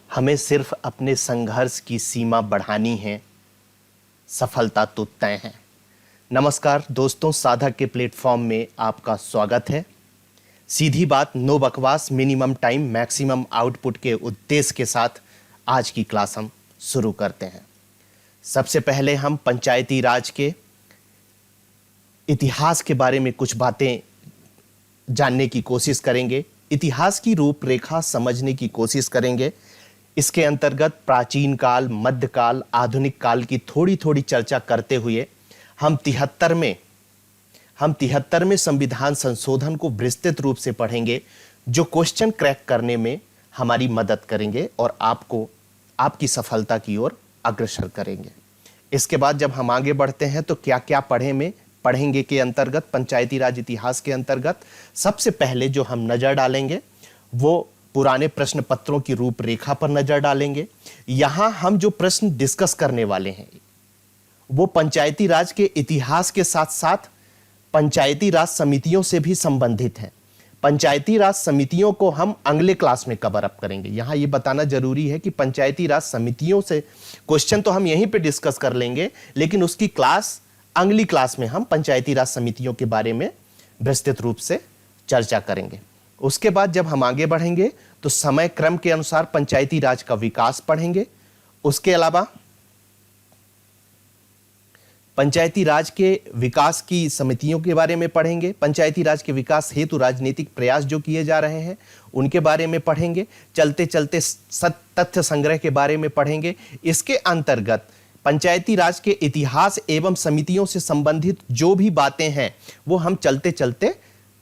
हमें सिर्फ अपने संघर्ष की सीमा बढ़ानी है, सफलता तो तय है। नमस्कार दोस्तों, साधक के प्लेटफॉर्म में आपका स्वागत है। सीधी बात, नो बकवास, मिनिमम टाइम मैक्सिमम आउटपुट के उद्देश्य के साथ आज की क्लास हम शुरू करते हैं। सबसे पहले हम पंचायती राज के इतिहास के बारे में कुछ बातें जानने की कोशिश करेंगे, इतिहास की रूपरेखा समझने की कोशिश करेंगे। इसके अंतर्गत प्राचीन काल, मध्यकाल, आधुनिक काल की थोड़ी थोड़ी चर्चा करते हुए हम 73वें संविधान संशोधन को विस्तृत रूप से पढ़ेंगे, जो क्वेश्चन क्रैक करने में हमारी मदद करेंगे और आपको आपकी सफलता की ओर अग्रसर करेंगे। इसके बाद जब हम आगे बढ़ते हैं तो क्या क्या पढ़ेंगे के अंतर्गत, पंचायती राज इतिहास के अंतर्गत सबसे पहले जो हम नजर डालेंगे वो पुराने प्रश्न पत्रों की रूपरेखा पर नजर डालेंगे। यहां हम जो प्रश्न डिस्कस करने वाले हैं वो पंचायती राज के इतिहास के साथ साथ पंचायती राज समितियों से भी संबंधित हैं। पंचायती राज समितियों को हम अगले क्लास में कवर अप करेंगे। यहां ये बताना जरूरी है कि पंचायती राज समितियों से क्वेश्चन तो हम यहीं पे डिस्कस कर लेंगे, लेकिन उसकी क्लास अगली क्लास में हम पंचायती राज समितियों के बारे में विस्तृत रूप से चर्चा करेंगे। उसके बाद जब हम आगे बढ़ेंगे तो समय क्रम के अनुसार पंचायती राज का विकास पढ़ेंगे। उसके अलावा पंचायती राज के विकास की समितियों के बारे में पढ़ेंगे। पंचायती राज के विकास हेतु राजनीतिक प्रयास जो किए जा रहे हैं उनके बारे में पढ़ेंगे। चलते चलते तथ्य संग्रह के बारे में पढ़ेंगे। इसके अंतर्गत पंचायती राज के इतिहास एवं समितियों से संबंधित जो भी बातें हैं वो हम चलते चलते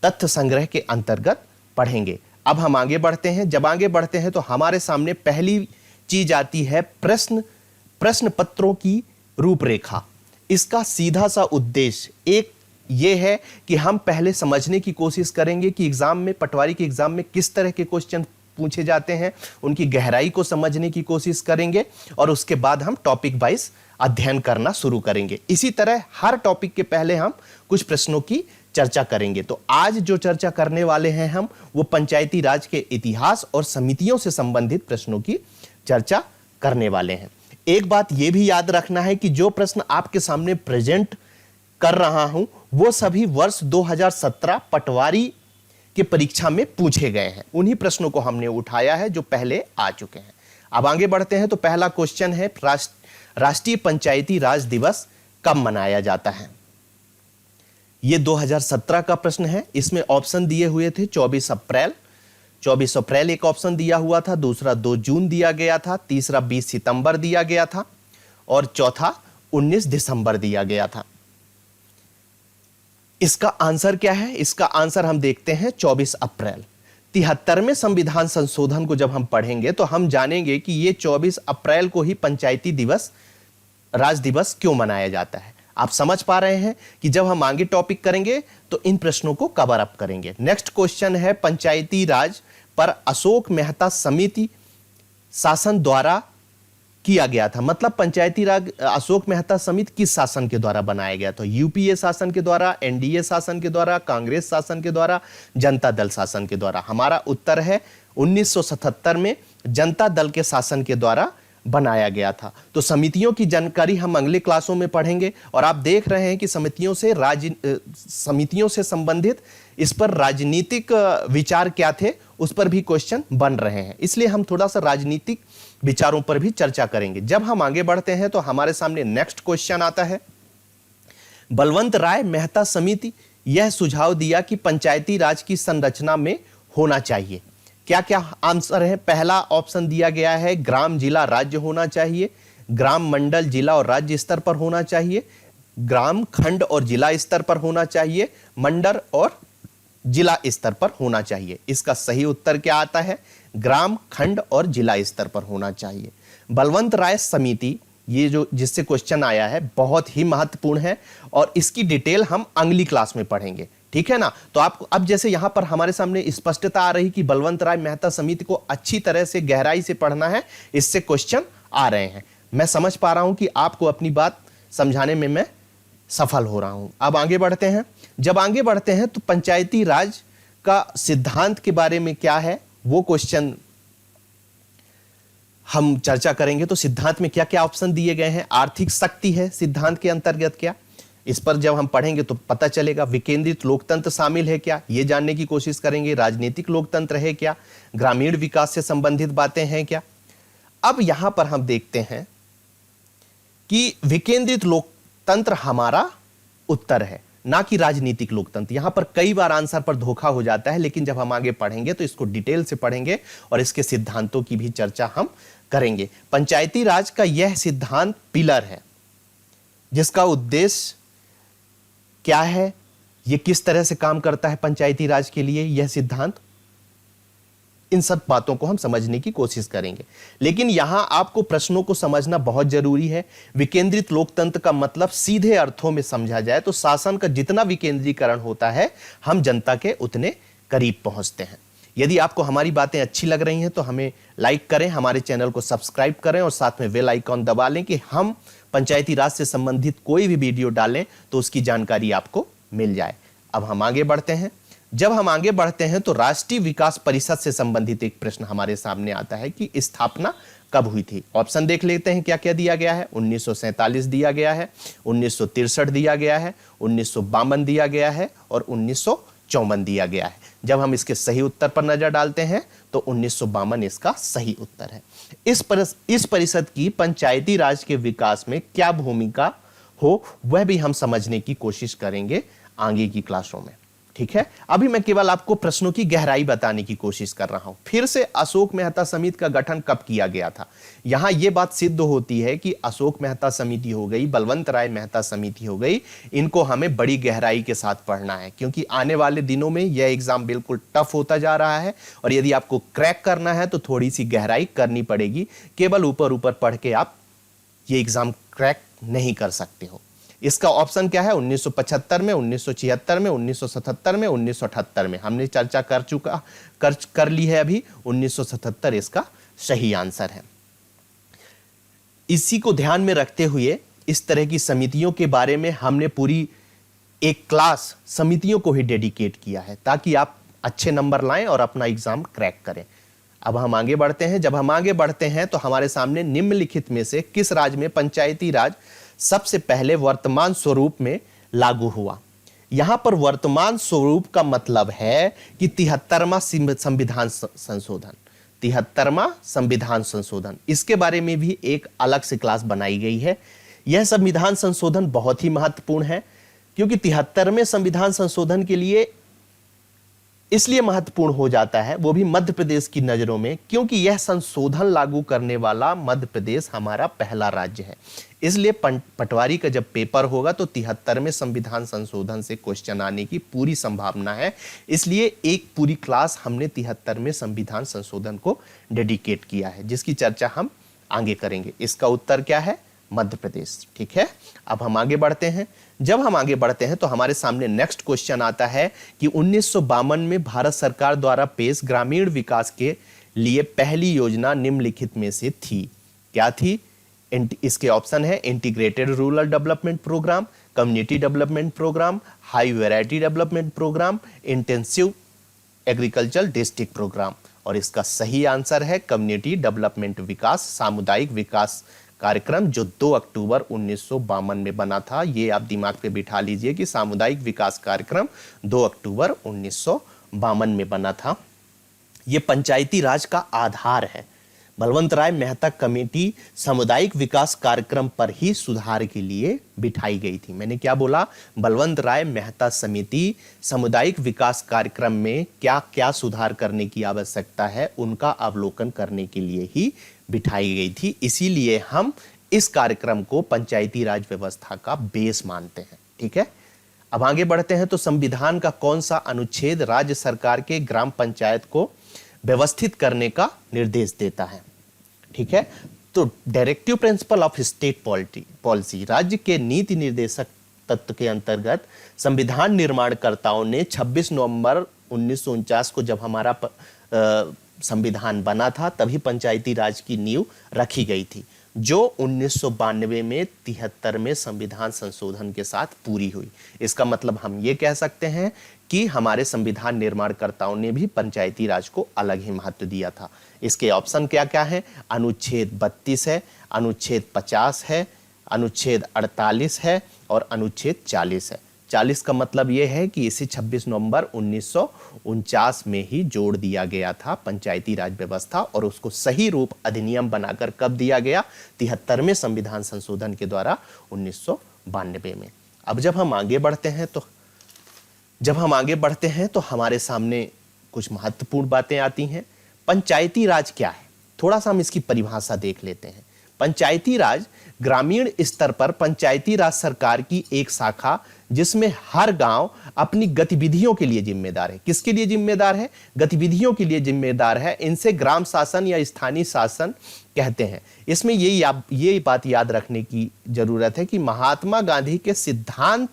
तथ्य संग्रह के अंतर्गत पढ़ेंगे। अब हम आगे बढ़ते हैं। जब आगे बढ़ते हैं तो हमारे सामने पहली चीज आती है प्रश्न पत्रों की रूपरेखा। इसका सीधा सा उद्देश्य एक ये है कि हम पहले समझने की कोशिश करेंगे कि एग्जाम में, पटवारी के एग्जाम में किस तरह के क्वेश्चन पूछे जाते हैं, उनकी गहराई को समझने की कोशिश करेंगे और उसके बाद हम टॉपिक वाइज अध्ययन करना शुरू करेंगे। इसी तरह हर टॉपिक के पहले हम कुछ प्रश्नों की चर्चा करेंगे। तो आज जो चर्चा करने वाले हैं हम वो पंचायती राज के इतिहास और समितियों से संबंधित प्रश्नों की चर्चा करने वाले हैं। एक बात यह भी याद रखना है कि जो प्रश्न आपके सामने प्रेजेंट कर रहा हूं वो सभी वर्ष 2017 पटवारी के परीक्षा में पूछे गए हैं। उन्हीं प्रश्नों को हमने उठाया है जो पहले आ चुके हैं। अब आगे बढ़ते हैं तो पहला क्वेश्चन है, राष्ट्रीय पंचायती राज दिवस कब मनाया जाता है? यह 2017 का प्रश्न है। इसमें ऑप्शन दिए हुए थे 24 अप्रैल एक ऑप्शन दिया हुआ था, दूसरा 2 जून दिया गया था, तीसरा 20 सितंबर दिया गया था और चौथा 19 दिसंबर दिया गया था। इसका आंसर क्या है? इसका आंसर हम देखते हैं 24 अप्रैल। 73वें संविधान संशोधन को जब हम पढ़ेंगे तो हम जानेंगे कि यह 24 अप्रैल को ही पंचायती राज दिवस क्यों मनाया जाता है। आप समझ पा रहे हैं कि जब हम आगे टॉपिक करेंगे तो इन प्रश्नों को कवर अप करेंगे। नेक्स्ट क्वेश्चन है, पंचायती राज पर अशोक मेहता समिति शासन द्वारा किया गया था। मतलब पंचायती राज अशोक मेहता समिति किस शासन के द्वारा बनाया गया था? यूपीए शासन के द्वारा, एनडीए शासन के द्वारा, कांग्रेस शासन के द्वारा, जनता दल शासन के द्वारा? हमारा उत्तर है 1977 में जनता दल के शासन के द्वारा बनाया गया था। तो समितियों की जानकारी हम अगले क्लासों में पढ़ेंगे और आप देख रहे हैं कि समितियों से संबंधित इस पर राजनीतिक विचार क्या थे उस पर भी क्वेश्चन बन रहे हैं, इसलिए हम थोड़ा सा राजनीतिक विचारों पर भी चर्चा करेंगे। जब हम आगे बढ़ते हैं तो हमारे सामने नेक्स्ट क्वेश्चन आता है, बलवंत राय मेहता समिति यह सुझाव दिया कि पंचायती राज की संरचना में होना चाहिए। क्या क्या आंसर है? पहला ऑप्शन दिया गया है ग्राम, जिला, राज्य होना चाहिए, ग्राम, मंडल, जिला और राज्य स्तर पर होना चाहिए, ग्राम, खंड और जिला स्तर पर होना चाहिए, मंडल और जिला स्तर पर होना चाहिए। इसका सही उत्तर क्या आता है? ग्राम, खंड और जिला स्तर पर होना चाहिए। बलवंत राय समिति, ये जो जिससे क्वेश्चन आया है, बहुत ही महत्वपूर्ण है और इसकी डिटेल हम अगली क्लास में पढ़ेंगे, ठीक है ना। तो आपको अब जैसे यहां पर हमारे सामने स्पष्टता आ रही कि बलवंत राय मेहता समिति को अच्छी तरह से गहराई से पढ़ना है, इससे क्वेश्चन आ रहे हैं। मैं समझ पा रहा हूं कि आपको अपनी बात समझाने में मैं सफल हो रहा हूं। अब आगे बढ़ते हैं। जब आगे बढ़ते हैं तो पंचायती राज का सिद्धांत के बारे में क्या है वो क्वेश्चन हम चर्चा करेंगे तो सिद्धांत में क्या क्या ऑप्शन दिए गए हैं। आर्थिक शक्ति है सिद्धांत के अंतर्गत क्या, इस पर जब हम पढ़ेंगे तो पता चलेगा। विकेंद्रित लोकतंत्र शामिल है क्या, ये जानने की कोशिश करेंगे। राजनीतिक लोकतंत्र है क्या, ग्रामीण विकास से संबंधित बातें हैं क्या। अब यहां पर हम देखते हैं कि विकेंद्रित लोकतंत्र हमारा उत्तर है, ना कि राजनीतिक लोकतंत्र। यहां पर कई बार आंसर पर धोखा हो जाता है, लेकिन जब हम आगे पढ़ेंगे तो इसको डिटेल से पढ़ेंगे और इसके सिद्धांतों की भी चर्चा हम करेंगे। पंचायती राज का यह सिद्धांत पिलर है, जिसका उद्देश्य क्या है, यह किस तरह से काम करता है पंचायती राज के लिए यह सिद्धांत, इन सब बातों को हम समझने की कोशिश करेंगे। लेकिन यहां आपको प्रश्नों को समझना बहुत जरूरी है। विकेंद्रित लोकतंत्र का मतलब सीधे अर्थों में समझा जाए तो शासन का जितना विकेंद्रीकरण होता है, हम जनता के उतने करीब पहुंचते हैं। यदि आपको हमारी बातें अच्छी लग रही हैं तो हमें लाइक करें, हमारे चैनल को सब्सक्राइब करें और साथ में बेल आइकॉन दबा लें कि हम पंचायती राज से संबंधित कोई भी वीडियो डालें तो उसकी जानकारी आपको मिल जाए। अब हम आगे बढ़ते हैं। जब हम आगे बढ़ते हैं तो राष्ट्रीय विकास परिषद से संबंधित एक प्रश्न हमारे सामने आता है कि स्थापना कब हुई थी। ऑप्शन देख लेते हैं क्या क्या दिया गया है। 1947 दिया गया है, 1963 दिया गया है, 1952 दिया गया है और 1954 दिया गया है। जब हम इसके सही उत्तर पर नजर डालते हैं तो 1952 इसका सही उत्तर है। इस परिषद की पंचायती राज के विकास में क्या भूमिका हो, वह भी हम समझने की कोशिश करेंगे आगे की क्लासों में। ठीक है, अभी मैं केवल आपको प्रश्नों की गहराई बताने की कोशिश कर रहा हूं। फिर से अशोक मेहता समिति का गठन कब किया गया था। यहां यह बात सिद्ध होती है कि अशोक मेहता समिति हो गई, बलवंत राय मेहता समिति हो गई, इनको हमें बड़ी गहराई के साथ पढ़ना है, क्योंकि आने वाले दिनों में यह एग्जाम बिल्कुल टफ होता जा रहा है और यदि आपको क्रैक करना है तो थोड़ी सी गहराई करनी पड़ेगी। केवल ऊपर ऊपर पढ़ के आप ये एग्जाम क्रैक नहीं कर सकते हो। इसका ऑप्शन क्या है, 1975 में, 1976 में, 1977 में, 1978 में। हमने चर्चा कर ली है अभी। 1977 इसका सही आंसर है। इसी को ध्यान में रखते हुए इस तरह की समितियों के बारे में हमने पूरी एक क्लास समितियों को ही डेडिकेट किया है, ताकि आप अच्छे नंबर लाएं और अपना एग्जाम क्रैक करें। अब हम आगे बढ़ते हैं। जब हम आगे बढ़ते हैं तो हमारे सामने निम्नलिखित में से किस राज्य में पंचायती राज सबसे पहले वर्तमान स्वरूप में लागू हुआ। यहां पर वर्तमान स्वरूप का मतलब है कि 73वां संविधान संशोधन, 73वां संविधान संशोधन, इसके बारे में भी एक अलग से क्लास बनाई गई है। यह संविधान संशोधन बहुत ही महत्वपूर्ण है, क्योंकि 73वें संविधान संशोधन के लिए इसलिए महत्वपूर्ण हो जाता है, वो भी मध्य प्रदेश की नजरों में, क्योंकि यह संशोधन लागू करने वाला मध्य प्रदेश हमारा पहला राज्य है। इसलिए पटवारी का जब पेपर होगा तो 73वें संविधान संशोधन से क्वेश्चन आने की पूरी संभावना है। इसलिए एक पूरी क्लास हमने 73वें संविधान संशोधन को डेडिकेट किया है, जिसकी चर्चा हम आगे करेंगे। इसका उत्तर क्या है, मध्य प्रदेश। ठीक है, अब हम आगे बढ़ते हैं। जब हम आगे बढ़ते हैं तो हमारे सामने नेक्स्ट क्वेश्चन आता है कि 1952 में भारत सरकार द्वारा पेश ग्रामीण विकास के लिए पहली योजना निम्नलिखित में से थी। क्या थी? इसके ऑप्शन है integrated rural development programme, community development programme, high variety development programme, intensive agriculture district programme. और इसका सही आंसर है कम्युनिटी डेवलपमेंट विकास सामुदायिक विकास कार्यक्रम, जो 2 अक्टूबर 1952 में बना था। ये आप दिमाग पे बिठा लीजिए कि सामुदायिक विकास कार्यक्रम 2 अक्टूबर 1952 में बना था। ये पंचायती राज का आधार है। बलवंत राय मेहता कमेटी सामुदायिक विकास कार्यक्रम पर ही सुधार के लिए बिठाई गई थी। मैंने क्या बोला? बलवंत राय मेहता समिति सामुदायिक विकास कार्यक्रम में क्या क्या सुधार करने की आवश्यकता है, उनका अवलोकन करने के लिए ही बिठाई गई थी। इसीलिए हम इस कार्यक्रम को पंचायती राज व्यवस्था का बेस मानते हैं। ठीक है, अब आगे बढ़ते हैं। तो संविधान का कौन सा अनुच्छेद राज्य सरकार के ग्राम पंचायत को व्यवस्थित करने का निर्देश देता है? ठीक है, तो directive principle of state policy, राज्य के नीति निर्देशक तत्व के अंतर्गत संविधान निर्माणकर्ताओं ने 26 नवंबर 1949 को जब हमारा संविधान बना था, तभी पंचायती राज की नींव रखी गई थी, जो 1992 में 73वें संविधान संशोधन के साथ पूरी हुई। इसका मतलब हम ये कह सकते हैं कि हमारे संविधान निर्माणकर्ताओं ने भी पंचायती राज को अलग ही महत्व दिया था। इसके ऑप्शन क्या क्या है? अनुच्छेद 32 है, अनुच्छेद 50 है, अनुच्छेद 48 है और अनुच्छेद 40 है। 40 का मतलब यह है कि इसे 26 नवंबर 1949 में ही जोड़ दिया गया था पंचायती राज व्यवस्था, और उसको सही रूप अधिनियम बनाकर कब दिया गया? 73वें संविधान संशोधन के द्वारा 1992 में। अब जब हम आगे बढ़ते हैं तो हमारे सामने कुछ महत्वपूर्ण बातें आती हैं। पंचायती राज क्या है? थोड़ा सा हम इसकी परिभाषा देख लेते हैं। पंचायती राज ग्रामीण स्तर पर पंचायती राज सरकार की एक शाखा, जिसमें हर गांव अपनी गतिविधियों के लिए जिम्मेदार है। किसके लिए जिम्मेदार है? गतिविधियों के लिए जिम्मेदार है। इनसे ग्राम शासन या स्थानीय शासन कहते हैं। इसमें ये बात याद रखने की जरूरत है कि महात्मा गांधी के सिद्धांत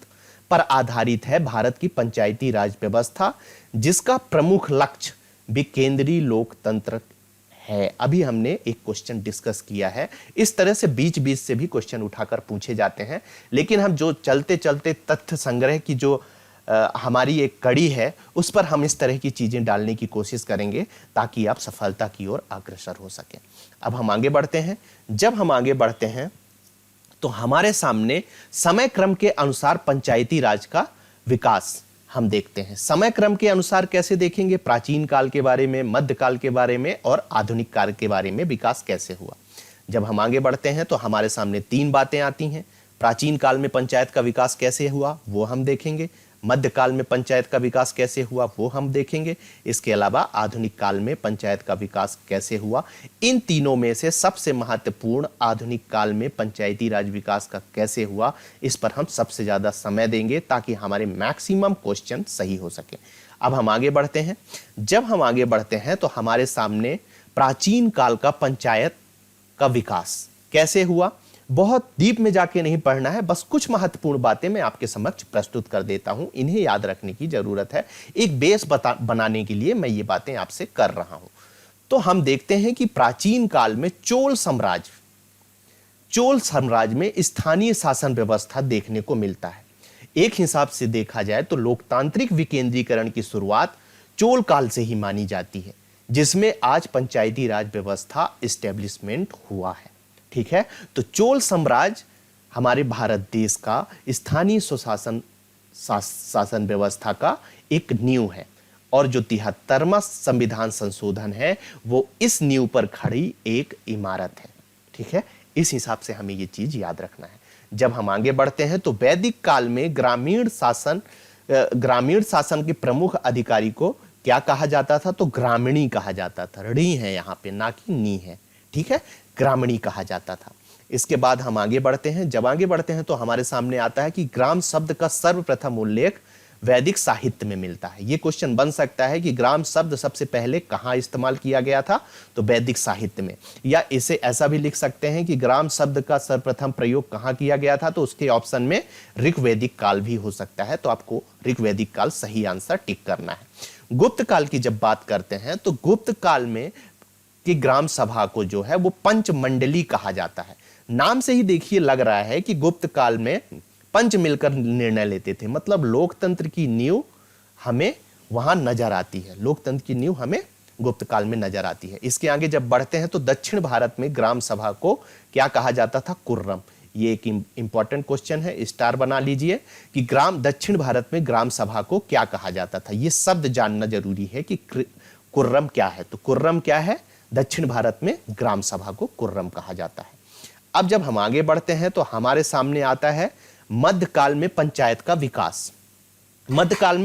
पर आधारित है भारत की पंचायती राज व्यवस्था, जिसका प्रमुख लक्ष्य विकेंद्रीय लोकतंत्र है। अभी हमने एक क्वेश्चन डिस्कस किया है। इस तरह से बीच बीच से भी क्वेश्चन उठाकर पूछे जाते हैं, लेकिन हम जो चलते चलते तथ्य संग्रह की जो हमारी एक कड़ी है, उस पर हम इस तरह की चीजें डालने की कोशिश करेंगे ताकि आप सफलता की ओर अग्रसर हो सकें। अब हम आगे बढ़ते हैं। जब हम आगे बढ़ते हैं तो हमारे सामने समय क्रम के अनुसार पंचायती राज का विकास हम देखते हैं। समय क्रम के अनुसार कैसे देखेंगे? प्राचीन काल के बारे में, मध्यकाल के बारे में और आधुनिक काल के बारे में विकास कैसे हुआ। जब हम आगे बढ़ते हैं तो हमारे सामने 3 बातें आती हैं। प्राचीन काल में पंचायत का विकास कैसे हुआ वो हम देखेंगे, मध्यकाल में पंचायत का विकास कैसे हुआ वो हम देखेंगे, इसके अलावा आधुनिक काल में पंचायत का विकास कैसे हुआ। इन तीनों में से सबसे महत्वपूर्ण आधुनिक काल में पंचायती राज विकास का कैसे हुआ, इस पर हम सबसे ज्यादा समय देंगे ताकि हमारे मैक्सिमम क्वेश्चन सही हो सके। अब हम आगे बढ़ते हैं। जब हम आगे बढ़ते हैं तो हमारे सामने प्राचीन काल का पंचायत का विकास कैसे हुआ, बहुत डीप में जाके नहीं पढ़ना है, बस कुछ महत्वपूर्ण बातें मैं आपके समक्ष प्रस्तुत कर देता हूं। इन्हें याद रखने की जरूरत है। एक बेस बनाने के लिए मैं ये बातें आपसे कर रहा हूं। तो हम देखते हैं कि प्राचीन काल में चोल साम्राज्य में स्थानीय शासन व्यवस्था देखने को मिलता है। एक हिसाब से देखा जाए तो लोकतांत्रिक विकेंद्रीकरण की शुरुआत चोल काल से ही मानी जाती है, जिसमें आज पंचायती राज व्यवस्था इस्टेब्लिशमेंट हुआ है। ठीक है, तो चोल साम्राज्य हमारे भारत देश का स्थानीय स्वशासन शासन व्यवस्था का एक नींव है, और जो 73वां संविधान संशोधन है वो इस नींव पर खड़ी एक इमारत है। ठीक है, इस हिसाब से हमें ये चीज याद रखना है। जब हम आगे बढ़ते हैं तो वैदिक काल में ग्रामीण शासन के प्रमुख अधिकारी को क्या कहा जाता था? तो ग्रामीणी कहा जाता था। ऋणी है यहाँ पे, ना कि नी है। ठीक है, ग्रामीणी कहा जाता था। इसके बाद हम आगे बढ़ते हैं। जब आगे बढ़ते हैं तो हमारे सामने आता है कि ग्राम शब्द का सर्वप्रथम उल्लेख वैदिक साहित्य में मिलता है। यह क्वेश्चन बन सकता है कि ग्राम शब्द सबसे पहले कहां इस्तेमाल किया गया था? तो वैदिक साहित्य में। या इसे ऐसा भी लिख सकते हैं कि ग्राम शब्द का सर्वप्रथम प्रयोग कहां किया गया था? तो उसके ऑप्शन में ऋग्वैदिक काल भी हो सकता है। तो आपको ऋग्वैदिक काल सही आंसर टिक करना है। गुप्त काल की जब बात करते हैं तो गुप्त काल में कि ग्राम सभा को जो है वो पंचमंडली कहा जाता है। नाम से ही देखिए लग रहा है कि गुप्त काल में पंच मिलकर निर्णय लेते थे, मतलब लोकतंत्र की नींव हमें वहां नजर आती है। लोकतंत्र की नींव हमें गुप्त काल में नजर आती है। इसके आगे जब बढ़ते हैं तो दक्षिण भारत में ग्राम सभा को क्या कहा जाता था? कुर्रम। ये एक इंपॉर्टेंट क्वेश्चन है, स्टार बना लीजिए कि दक्षिण भारत में ग्राम सभा को क्या कहा जाता था। ये शब्द जानना जरूरी है कि कुर्रम क्या है। तो कुर्रम क्या है? दक्षिण भारत में ग्राम सभा को कुर्रम कहा जाता है। अब जब हम आगे बढ़ते हैं तो हमारे सामने आता है मध्यकाल में पंचायत का विकास। मध्यकाल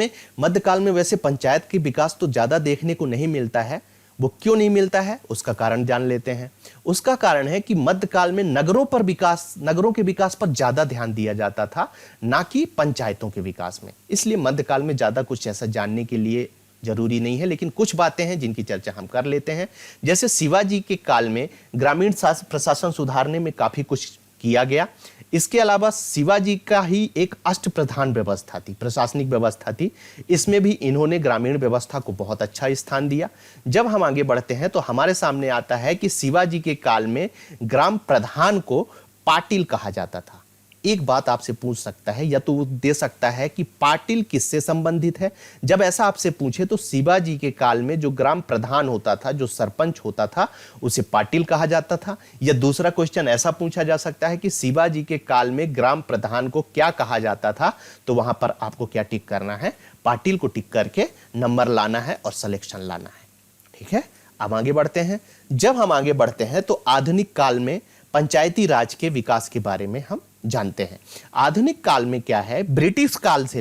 में वैसे पंचायत के विकास तो ज्यादा देखने को नहीं मिलता है। वो क्यों नहीं मिलता है? उसका कारण जान लेते हैं। उसका कारण है कि मध्यकाल में नगरों के विकास पर ज्यादा ध्यान दिया जाता था, ना कि पंचायतों के विकास में। इसलिए मध्यकाल में ज्यादा कुछ ऐसा जानने के लिए जरूरी नहीं है, लेकिन कुछ बातें हैं जिनकी चर्चा हम कर लेते हैं। जैसे शिवाजी के काल में ग्रामीण प्रशासन सुधारने में काफी कुछ किया गया। इसके अलावा शिवाजी का ही एक अष्टप्रधान व्यवस्था थी, प्रशासनिक व्यवस्था थी। इसमें भी इन्होंने ग्रामीण व्यवस्था को बहुत अच्छा स्थान दिया। जब हम आगे बढ़ते हैं तो हमारे सामने आता है कि शिवाजी के काल में ग्राम प्रधान को पाटिल कहा जाता था। एक बात आपसे पूछ सकता है या तो वो दे सकता है कि पाटिल किससे संबंधित है। जब ऐसा आपसे पूछे तो शिवाजी के काल में जो ग्राम प्रधान होता था, जो सरपंच होता था, उसे पाटिल कहा जाता था। या दूसरा क्वेश्चन ऐसा पूछा जा सकता है कि शिवाजी के काल में ग्राम प्रधान को क्या कहा जाता था, तो वहां पर आपको क्या टिक करना है, पाटिल को टिक करके नंबर लाना है और सिलेक्शन लाना है। ठीक है, अब आगे बढ़ते हैं। जब हम आगे बढ़ते हैं तो आधुनिक काल में पंचायती राज के विकास के बारे में हम जानते हैं। आधुनिक काल में क्या है, ब्रिटिश काल से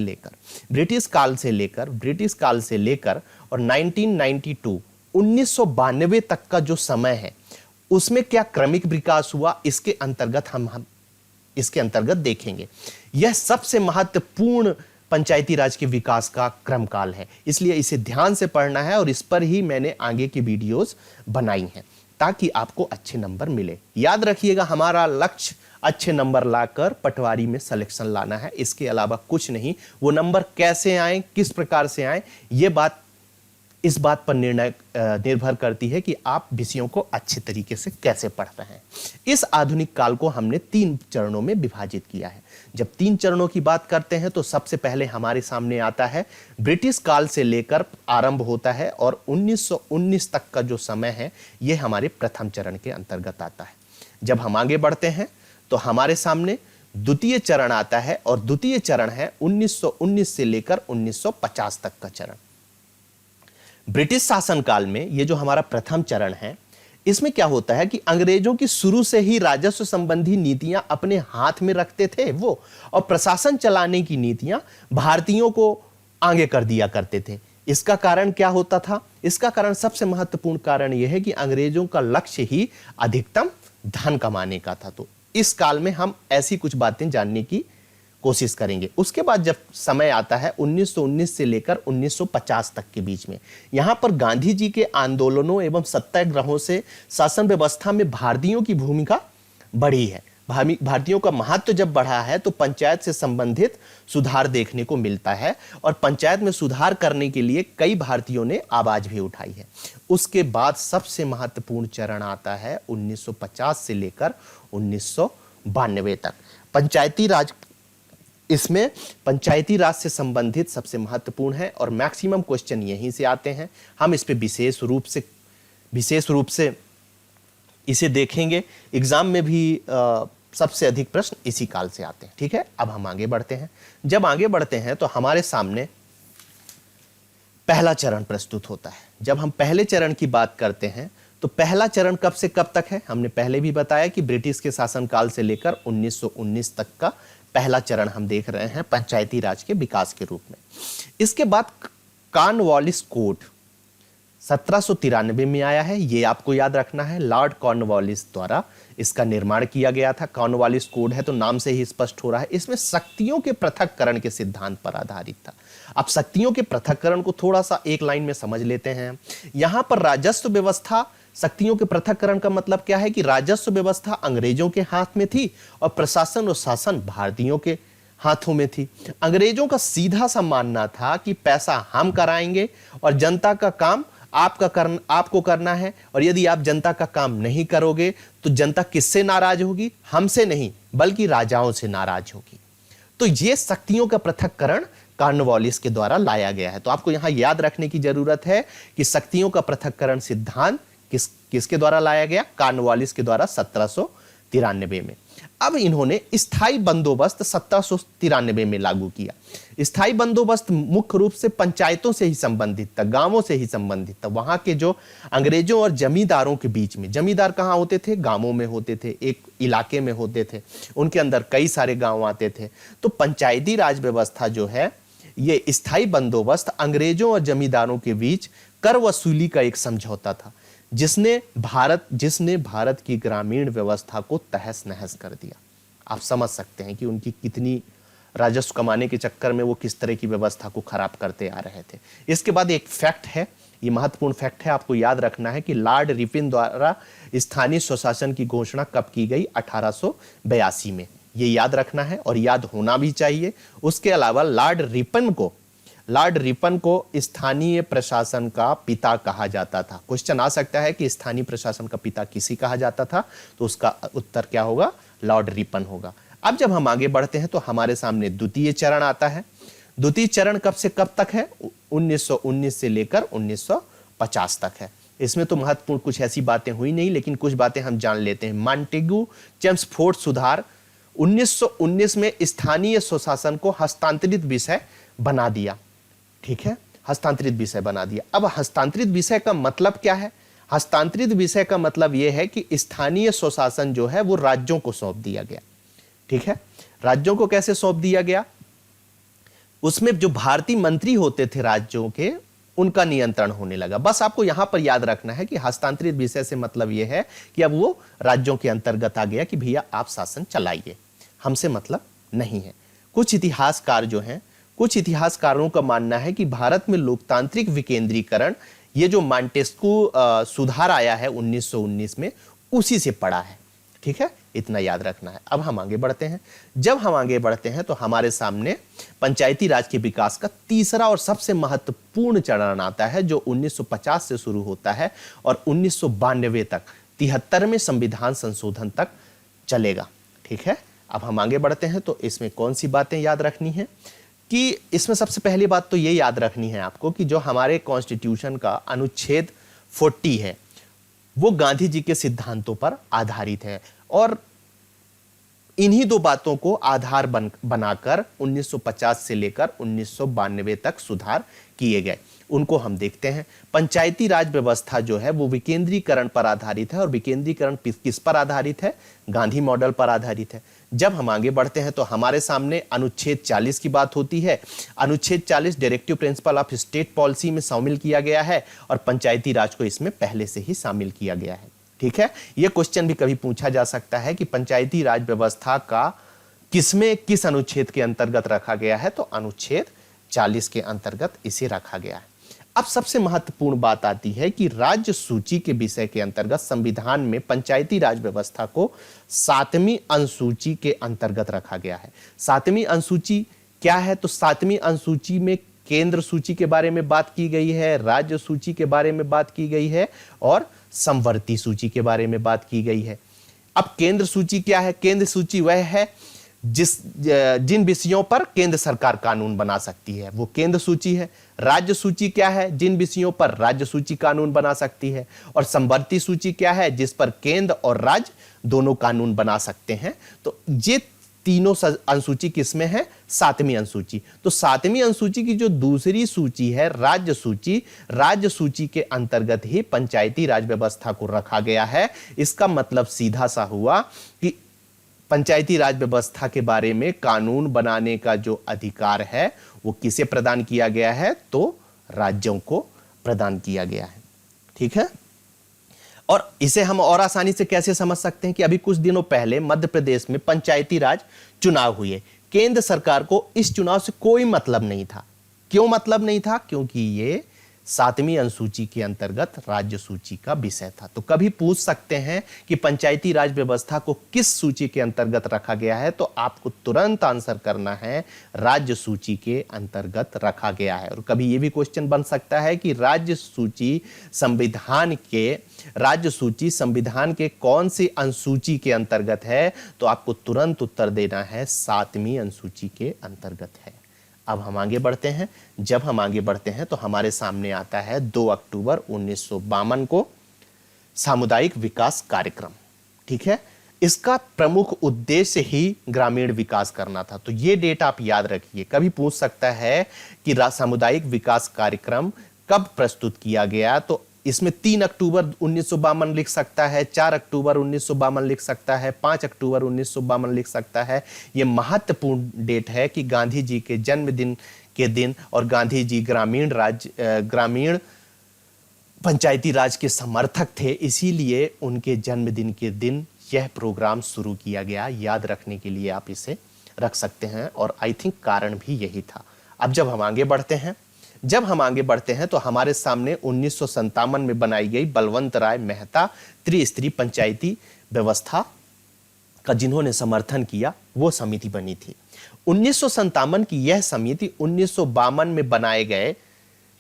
लेकर और 1992 तक का जो समय है, उसमें क्या क्रमिक विकास हुआ, इसके अंतर्गत हम इसके अंतर्गत देखेंगे। यह सबसे महत्वपूर्ण पंचायती राज के विकास का क्रमकाल है, इसलिए इसे ध्यान से पढ़ना है और इस पर ही मैंने आगे की वीडियोस बनाई हैं ताकि आपको अच्छे नंबर मिले। याद रखिएगा, हमारा लक्ष्य अच्छे नंबर लाकर पटवारी में सिलेक्शन लाना है, इसके अलावा कुछ नहीं। वो नंबर कैसे आए, किस प्रकार से आए, ये बात इस बात पर निर्भर करती है कि आप विषयों को अच्छे तरीके से कैसे पढ़ रहे हैं। इस आधुनिक काल को हमने 3 चरणों में विभाजित किया है। जब 3 चरणों की बात करते हैं तो सबसे पहले हमारे सामने आता है ब्रिटिश काल से लेकर आरंभ होता है और 1919 तक का जो समय है, यह हमारे प्रथम चरण के अंतर्गत आता है। जब हम आगे बढ़ते हैं तो हमारे सामने द्वितीय चरण आता है और द्वितीय चरण है 1919 से लेकर 1950 तक का चरण। ब्रिटिश शासनकाल में ये जो हमारा प्रथम चरण है, इसमें क्या होता है कि अंग्रेजों की शुरू से ही राजस्व संबंधी नीतियां अपने हाथ में रखते थे वो, और प्रशासन चलाने की नीतियां भारतीयों को आगे कर दिया करते थे। इसका कारण क्या होता था? इसका कारण, सबसे महत्वपूर्ण कारण यह है कि अंग्रेजों का लक्ष्य ही अधिकतम धन कमाने का था। तो इस काल में हम ऐसी कुछ बातें जानने की कोशिश करेंगे। उसके बाद जब समय आता है 1919 से लेकर 1950 तक के बीच में, यहां पर गांधी जी के आंदोलनों एवं सत्याग्रहों से शासन व्यवस्था में भारतीयों की भूमिका बढ़ी है। भारतीयों का महत्व जब बढ़ा है तो पंचायत से संबंधित सुधार देखने को मिलता है और पंचायत में सुधार करने के लिए कई भारतीयों ने आवाज भी उठाई है। उसके बाद सबसे महत्वपूर्ण चरण आता है 1950 से लेकर 1992 तक, पंचायती राज। इसमें पंचायती राज से संबंधित सबसे महत्वपूर्ण है और मैक्सिमम क्वेश्चन यहीं से आते हैं। हम इस पे विशेष रूप से इसे देखेंगे। एग्जाम में भी सबसे अधिक प्रश्न इसी काल से आते हैं। ठीक है, अब हम आगे बढ़ते हैं। जब आगे बढ़ते हैं तो हमारे सामने पहला चरण प्रस्तुत होता है। जब हम पहले चरण की बात करते हैं तो पहला चरण कब से कब तक है? हमने पहले भी बताया कि ब्रिटिश के शासनकाल से लेकर 1919 तक का पहला चरण हम देख रहे हैं पंचायती राज के विकास के रूप में। इसके बाद कॉर्नवालिस कोड 1793 में आया है, ये आपको याद रखना है। लॉर्ड कॉर्नवालिस द्वारा इसका निर्माण किया गया था। कॉर्नवालिस कोड है तो नाम से ही स्पष्ट हो रहा है, इसमें शक्तियों के पृथक्करण के सिद्धांत पर आधारित था। अब शक्तियों के पृथक्करण को थोड़ा सा एक लाइन में समझ लेते हैं। यहां पर राजस्व व्यवस्था, शक्तियों के पृथक्करण का मतलब क्या है कि राजस्व व्यवस्था अंग्रेजों के हाथ में थी और प्रशासन और शासन भारतीयों के हाथों में थी। अंग्रेजों का सीधा सा मानना था कि पैसा हम कराएंगे और जनता का काम आपको करना है, और यदि आप जनता का काम नहीं करोगे तो जनता किससे नाराज होगी? हमसे नहीं बल्कि राजाओं से नाराज होगी। तो ये शक्तियों का पृथक्करण कॉर्नवालिस के द्वारा लाया गया है। तो आपको यहां याद रखने की जरूरत है कि शक्तियों का पृथक्करण सिद्धांत किसके द्वारा लाया गया? कॉर्नवालिस के द्वारा 1793 में। अब इन्होंने स्थायी बंदोबस्त 1793 में लागू किया। स्थायी बंदोबस्त मुख्य रूप से पंचायतों से ही संबंधित था, गांवों से ही संबंधित था। वहां के जो अंग्रेजों और जमींदारों के बीच में, जमींदार कहां होते थे? गांवों में होते थे, एक इलाके में होते थे, उनके अंदर कई सारे गांव आते थे। तो पंचायती राज व्यवस्था जो है, ये स्थायी बंदोबस्त अंग्रेजों और जमींदारों के बीच कर वसूली का एक समझौता था, जिसने भारत की ग्रामीण व्यवस्था को तहस नहस कर दिया। आप समझ सकते हैं कि उनकी कितनी राजस्व कमाने के चक्कर में वो किस तरह की व्यवस्था को खराब करते आ रहे थे। इसके बाद एक फैक्ट है, ये महत्वपूर्ण फैक्ट है, आपको याद रखना है कि लॉर्ड रिपन द्वारा स्थानीय स्वशासन की घोषणा कब की गई? 1882 में। ये याद रखना है और याद होना भी चाहिए। उसके अलावा लॉर्ड रिपन को स्थानीय प्रशासन का पिता कहा जाता था। क्वेश्चन आ सकता है कि स्थानीय प्रशासन का पिता किसी कहा जाता था, तो उसका उत्तर क्या होगा? लॉर्ड रिपन होगा। अब जब हम आगे बढ़ते हैं तो हमारे सामने द्वितीय चरण आता है। द्वितीय चरण कब से कब तक है? 1919 से लेकर 1950 तक है। इसमें तो महत्वपूर्ण कुछ ऐसी बातें हुई नहीं, लेकिन कुछ बातें हम जान लेते हैं। मॉन्टेग्यू चेम्सफोर्ड सुधार 1919 में स्थानीय स्वशासन को हस्तांतरित विषय बना दिया। ठीक है, हस्तांतरित विषय बना दिया। अब हस्तांतरित विषय का मतलब क्या है? हस्तांतरित विषय का मतलब यह है कि स्थानीय स्वशासन जो है वो राज्यों को सौंप दिया गया। ठीक है, राज्यों को कैसे सौंप दिया गया? उसमें जो भारतीय मंत्री होते थे राज्यों के, उनका नियंत्रण होने लगा। बस आपको यहां पर याद रखना है कि हस्तांतरित विषय से मतलब यह है कि अब वो राज्यों के अंतर्गत आ गया कि भैया आप शासन चलाइए, हमसे मतलब नहीं है। कुछ इतिहासकार जो हैं, कुछ इतिहासकारों का मानना है कि भारत में लोकतांत्रिक विकेंद्रीकरण, ये जो मॉन्टेस्क्यू सुधार आया है 1919 में, उसी से पड़ा है। ठीक है, इतना याद रखना है। अब हम आगे बढ़ते हैं। जब हम आगे बढ़ते हैं तो हमारे सामने पंचायती राज के विकास का तीसरा और सबसे महत्वपूर्ण चरण आता है, जो 1950 से शुरू होता है और 1992 तक 73वें संविधान संशोधन तक चलेगा। ठीक है, अब हम आगे बढ़ते हैं तो इसमें कौन सी बातें याद रखनी है कि इसमें सबसे पहली बात तो ये याद रखनी है आपको कि जो हमारे कॉन्स्टिट्यूशन का अनुच्छेद 40 है वो गांधी जी के सिद्धांतों पर आधारित है और इन्हीं दो बातों को आधार बनाकर 1950 से लेकर 1992 तक सुधार किए गए। उनको हम देखते हैं। पंचायती राज व्यवस्था जो है वो विकेंद्रीकरण पर आधारित है और विकेंद्रीकरण किस पर आधारित है? गांधी मॉडल पर आधारित है। जब हम आगे बढ़ते हैं तो हमारे सामने अनुच्छेद 40 की बात होती है। अनुच्छेद 40 directive principle of state policy में शामिल किया गया है और पंचायती राज को इसमें पहले से ही शामिल किया गया है। ठीक है, यह क्वेश्चन भी कभी पूछा जा सकता है कि पंचायती राज व्यवस्था का किसमें किस अनुच्छेद के अंतर्गत रखा गया है, तो अनुच्छेद 40 के अंतर्गत इसे रखा गया है। अब सबसे महत्वपूर्ण बात आती है कि राज्य सूची के विषय के अंतर्गत संविधान में पंचायती राज व्यवस्था को 7वीं अनुसूची के अंतर्गत रखा गया है। 7वीं अनुसूची क्या है? तो 7वीं अनुसूची में केंद्र सूची के बारे में बात की गई है, राज्य सूची के बारे में बात की गई है और समवर्ती सूची के बारे में बात की गई है। अब केंद्र सूची क्या है? केंद्र सूची वह है जिन विषयों पर केंद्र सरकार कानून बना सकती है, वो केंद्र सूची है। राज्य सूची क्या है? जिन विषयों पर राज्य सूची कानून बना सकती है। और समवर्ती सूची क्या है? जिस पर केंद्र और राज्य दोनों कानून बना सकते हैं। तो ये तीनों अनुसूची किसमें है? 7वीं अनुसूची। तो 7वीं अनुसूची की जो दूसरी सूची है राज्य सूची के अंतर्गत ही पंचायती राज व्यवस्था को रखा गया है। इसका मतलब सीधा सा हुआ कि पंचायती राज व्यवस्था के बारे में कानून बनाने का जो अधिकार है वो किसे प्रदान किया गया है? तो राज्यों को प्रदान किया गया है। ठीक है, और इसे हम और आसानी से कैसे समझ सकते हैं कि अभी कुछ दिनों पहले मध्य प्रदेश में पंचायती राज चुनाव हुए। केंद्र सरकार को इस चुनाव से कोई मतलब नहीं था। क्यों मतलब नहीं था? क्योंकि ये 7वीं अनुसूची के अंतर्गत राज्य सूची का विषय था। तो कभी पूछ सकते हैं कि पंचायती राज व्यवस्था को किस सूची के अंतर्गत रखा गया है, तो आपको तुरंत आंसर करना है राज्य सूची के अंतर्गत रखा गया है। और कभी ये भी क्वेश्चन बन सकता है कि राज्य सूची संविधान के कौन सी अनुसूची के अंतर्गत है, तो आपको तुरंत उत्तर देना है 7वीं अनुसूची के अंतर्गत है। अब हम आगे बढ़ते हैं। जब हम आगे बढ़ते हैं तो हमारे सामने आता है 2 अक्टूबर 1952 को सामुदायिक विकास कार्यक्रम। ठीक है, इसका प्रमुख उद्देश्य ही ग्रामीण विकास करना था। तो ये डेट आप याद रखिए। कभी पूछ सकता है कि सामुदायिक विकास कार्यक्रम कब प्रस्तुत किया गया, तो इसमें 3 अक्टूबर 1952 लिख सकता है, 4 अक्टूबर 1952 लिख सकता है, 5 अक्टूबर 1952 लिख सकता है। यह महत्वपूर्ण डेट है कि गांधी जी के जन्मदिन के दिन और गांधी जी ग्रामीण पंचायती राज के समर्थक थे, इसीलिए उनके जन्मदिन के दिन यह प्रोग्राम शुरू किया गया। याद रखने के लिए आप इसे रख सकते हैं और आई थिंक कारण भी यही था। अब जब हम आगे बढ़ते हैं तो हमारे सामने 1957 में बनाई गई बलवंत राय मेहता त्रिस्तरीय पंचायती व्यवस्था का जिन्होंने समर्थन किया वो समिति बनी थी। 1957 की यह समिति 1952 में बनाए गए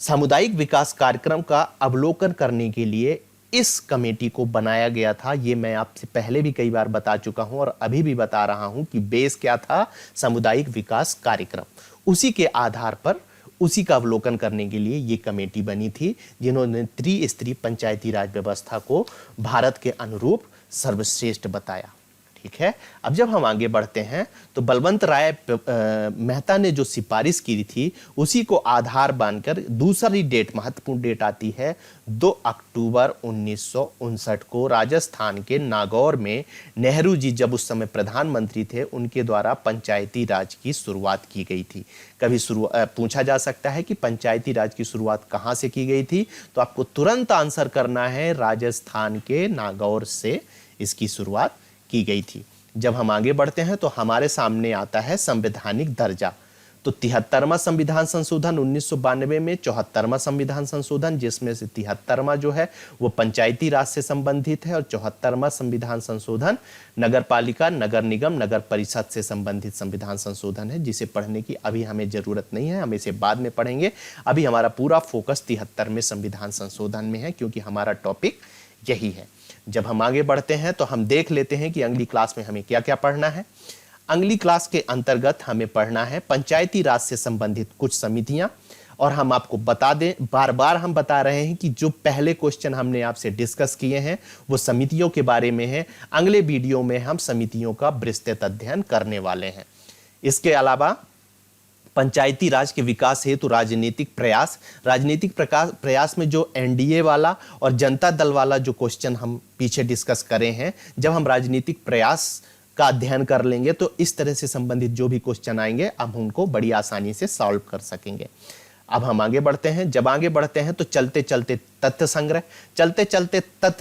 सामुदायिक विकास कार्यक्रम का अवलोकन करने के लिए इस कमेटी को बनाया गया था, ये मैं आपसे पहले भी कई बार बता चुका हूं और अभी भी बता रहा हूं कि बेस क्या था, सामुदायिक विकास कार्यक्रम। उसी के आधार पर उसी का अवलोकन करने के लिए ये कमेटी बनी थी, जिन्होंने त्रिस्तरीय पंचायती राज व्यवस्था को भारत के अनुरूप सर्वश्रेष्ठ बताया। ठीक है, अब जब हम आगे बढ़ते हैं तो बलवंत राय मेहता ने जो सिफारिश की थी उसी को आधार मानकर दूसरी डेट, महत्वपूर्ण डेट आती है 2 अक्टूबर 1959 को राजस्थान के नागौर में नेहरू जी जब उस समय प्रधानमंत्री थे, उनके द्वारा पंचायती राज की शुरुआत की गई थी। कभी पूछा जा सकता है कि पंचायती राज की शुरुआत कहाँ से की गई थी, तो आपको तुरंत आंसर करना है, राजस्थान के नागौर से इसकी शुरुआत की गई थी। जब हम आगे बढ़ते हैं तो हमारे सामने आता है संवैधानिक दर्जा। तो 73वां संविधान संशोधन 1992 में, 74वां संविधान संशोधन, जिसमें से 73वां जो है वो पंचायती राज से संबंधित है और 74वां संविधान संशोधन नगर पालिका, नगर निगम, नगर परिषद से संबंधित संविधान संशोधन है, जिसे पढ़ने की अभी हमें जरूरत नहीं है, हम इसे बाद में पढ़ेंगे। अभी हमारा पूरा फोकस 73वें संविधान संशोधन में है, क्योंकि हमारा टॉपिक यही है। जब हम आगे बढ़ते हैं तो हम देख लेते हैं कि अगली क्लास में हमें क्या क्या पढ़ना है। अगली क्लास के अंतर्गत हमें पढ़ना है पंचायती राज से संबंधित कुछ समितियां, और हम आपको बता दें, बार बार हम बता रहे हैं कि जो पहले क्वेश्चन हमने आपसे डिस्कस किए हैं वो समितियों के बारे में है। अगले वीडियो में हम समितियों का विस्तृत अध्ययन करने वाले हैं। इसके अलावा पंचायती राज के विकास हेतु राजनीतिक प्रयास में जो एनडीए वाला और जनता दल वाला जो क्वेश्चन हम पीछे डिस्कस करें हैं, जब हम राजनीतिक प्रयास का अध्ययन कर लेंगे तो इस तरह से संबंधित जो भी क्वेश्चन आएंगे हम उनको बड़ी आसानी से सॉल्व कर सकेंगे। अब हम आगे बढ़ते हैं। जब आगे बढ़ते हैं तो चलते चलते तथ्य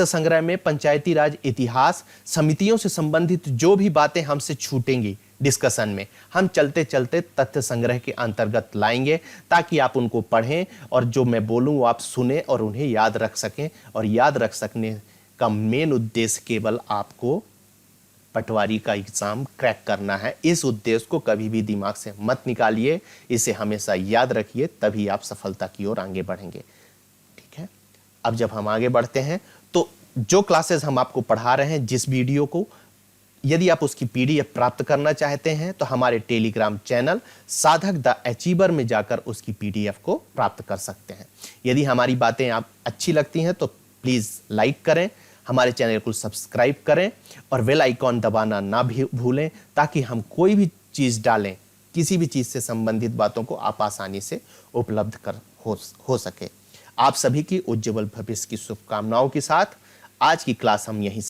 संग्रह में पंचायती राज इतिहास, समितियों से संबंधित जो भी बातें हमसे छूटेंगी डिस्कशन में, हम चलते चलते तथ्य संग्रह के अंतर्गत लाएंगे, ताकि आप उनको पढ़ें और जो मैं बोलूं वो आप सुने और उन्हें याद रख सकें। और याद रख सकने का मेन उद्देश्य केवल आपको पटवारी का एग्जाम क्रैक करना है। इस उद्देश्य को कभी भी दिमाग से मत निकालिए, इसे हमेशा याद रखिए, तभी आप सफलता की ओर आगे बढ़ेंगे। ठीक है, अब जब हम आगे बढ़ते हैं तो जो क्लासेस हम आपको पढ़ा रहे हैं, जिस वीडियो को, यदि आप उसकी पीडीएफ प्राप्त करना चाहते हैं तो हमारे टेलीग्राम चैनल साधक द अचीवर में जाकर उसकी पीडीएफ को प्राप्त कर सकते हैं। यदि हमारी बातें आप अच्छी लगती हैं तो प्लीज़ लाइक करें, हमारे चैनल को सब्सक्राइब करें और बेल आइकॉन दबाना ना भी भूलें, ताकि हम कोई भी चीज़ डालें, किसी भी चीज़ से संबंधित बातों को आप आसानी से उपलब्ध कर हो सके। आप सभी की उज्ज्वल भविष्य की शुभकामनाओं के साथ आज की क्लास हम यहीं